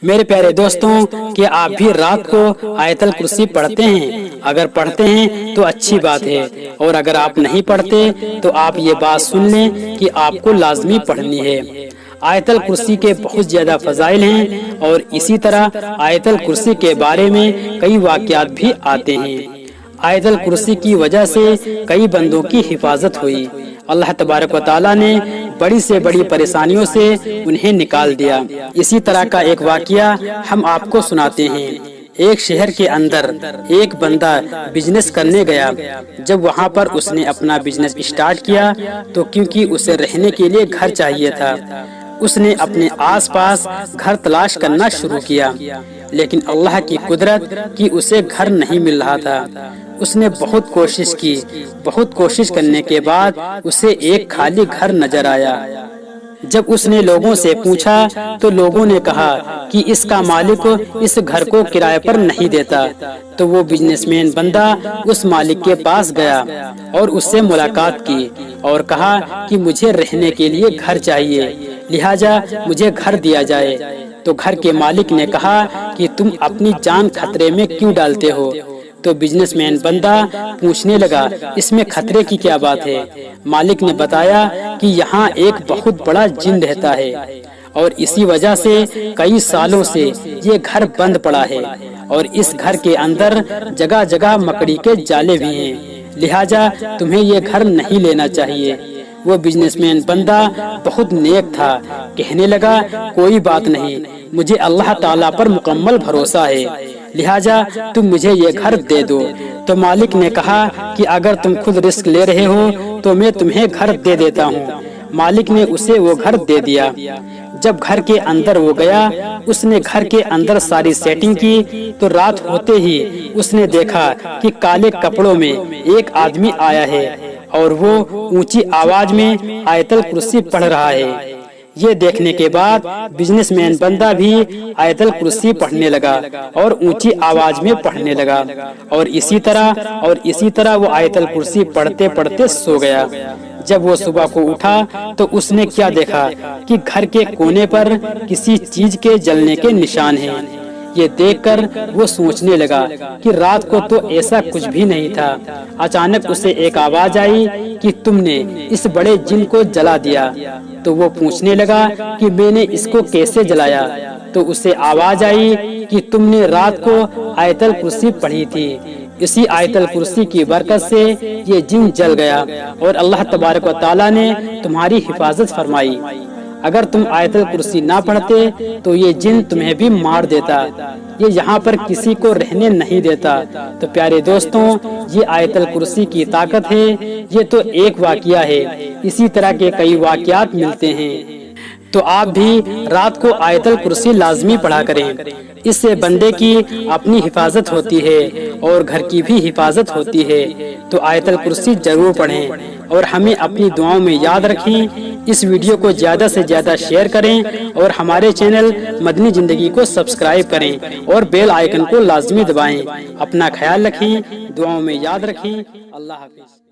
میرے پیارے دوستوں، کہ آپ بھی رات کو آیت الکرسی پڑھتے ہیں؟ اگر پڑھتے ہیں تو اچھی بات ہے، اور اگر آپ نہیں پڑھتے تو آپ یہ بات سن لیں کہ آپ کو لازمی پڑھنی ہے۔ آیت الکرسی کے بہت زیادہ فضائل ہیں، اور اسی طرح آیت الکرسی کے بارے میں کئی واقعات بھی آتے ہیں۔ آیت الکرسی کی وجہ سے کئی بندوں کی حفاظت ہوئی۔ اللہ تبارک و تعالیٰ نے بڑی سے بڑی پریشانیوں سے انہیں نکال دیا۔ اسی طرح کا ایک واقعہ ہم آپ کو سناتے ہیں۔ ایک شہر کے اندر ایک بندہ بزنس کرنے گیا۔ جب وہاں پر اس نے اپنا بزنس اسٹارٹ کیا تو کیونکہ اسے رہنے کے لیے گھر چاہیے تھا، اس نے اپنے آس پاس گھر تلاش کرنا شروع کیا، لیکن اللہ کی قدرت کی اسے گھر نہیں مل رہا تھا۔ اس نے بہت کوشش کی، بہت کوشش کرنے کے بعد اسے ایک خالی گھر نظر آیا۔ جب اس نے لوگوں سے پوچھا تو لوگوں نے کہا کہ اس کا مالک اس گھر کو کرائے پر نہیں دیتا۔ تو وہ بزنس مین بندہ اس مالک کے پاس گیا اور اس سے ملاقات کی اور کہا کہ مجھے رہنے کے لیے گھر چاہیے، لہٰذا مجھے گھر دیا جائے۔ تو گھر کے مالک نے کہا کہ تم اپنی جان خطرے میں کیوں ڈالتے ہو؟ تو بزنس مین بندہ پوچھنے لگا، اس میں خطرے کی کیا بات ہے؟ مالک نے بتایا کہ یہاں ایک بہت بڑا جن رہتا ہے، اور اسی وجہ سے کئی سالوں سے یہ گھر بند پڑا ہے، اور اس گھر کے اندر جگہ جگہ مکڑی کے جالے بھی ہیں، لہٰذا تمہیں یہ گھر نہیں لینا چاہیے۔ وہ بزنس مین بندہ بہت نیک تھا، کہنے لگا کوئی بات نہیں، مجھے اللہ تعالیٰ پر مکمل بھروسہ ہے، لہٰذا تم مجھے یہ گھر دے دو۔ تو مالک نے کہا کہ اگر تم خود رسک لے رہے ہو تو میں تمہیں گھر دے دیتا ہوں۔ مالک نے اسے وہ گھر دے دیا۔ جب گھر کے اندر وہ گیا، اس نے گھر کے اندر ساری سیٹنگ کی تو رات ہوتے ہی اس نے دیکھا کہ کالے کپڑوں میں ایک آدمی آیا ہے اور وہ اونچی آواز میں آیت الکرسی پڑھ رہا ہے۔ یہ دیکھنے کے بعد بزنس مین بندہ بھی آیت الکرسی پڑھنے لگا اور اونچی آواز میں پڑھنے لگا، اور اسی طرح وہ آیت الکرسی پڑھتے پڑھتے سو گیا۔ جب وہ صبح کو اٹھا تو اس نے کیا دیکھا کہ گھر کے کونے پر کسی چیز کے جلنے کے نشان ہیں۔ یہ دیکھ کر وہ سوچنے لگا کہ رات کو تو ایسا کچھ بھی نہیں تھا۔ اچانک اسے ایک آواز آئی کہ تم نے اس بڑے جن کو جلا دیا۔ تو وہ پوچھنے لگا کہ میں نے اس کو کیسے جلایا؟ تو اسے آواز آئی کہ تم نے رات کو آیت الکرسی پڑھی تھی، اسی آیت الکرسی کی برکت سے یہ جن جل گیا اور اللہ تبارک و تعالیٰ نے تمہاری حفاظت فرمائی۔ اگر تم آیت الکرسی نہ پڑھتے تو یہ جن تمہیں بھی مار دیتا، یہ یہاں پر کسی کو رہنے نہیں دیتا۔ تو پیارے دوستوں، یہ آیت الکرسی کی طاقت ہے۔ یہ تو ایک واقعہ ہے، اسی طرح کے کئی واقعات ملتے ہیں۔ تو آپ بھی رات کو آیت الکرسی لازمی پڑھا کریں، اس سے بندے کی اپنی حفاظت ہوتی ہے اور گھر کی بھی حفاظت ہوتی ہے۔ تو آیت الکرسی ضرور پڑھیں اور ہمیں اپنی دعاؤں میں یاد رکھیں۔ اس ویڈیو کو زیادہ سے زیادہ شیئر کریں اور ہمارے چینل مدنی زندگی کو سبسکرائب کریں اور بیل آئیکن کو لازمی دبائیں۔ اپنا خیال رکھیں، دعاؤں میں یاد رکھیں۔ اللہ حافظ۔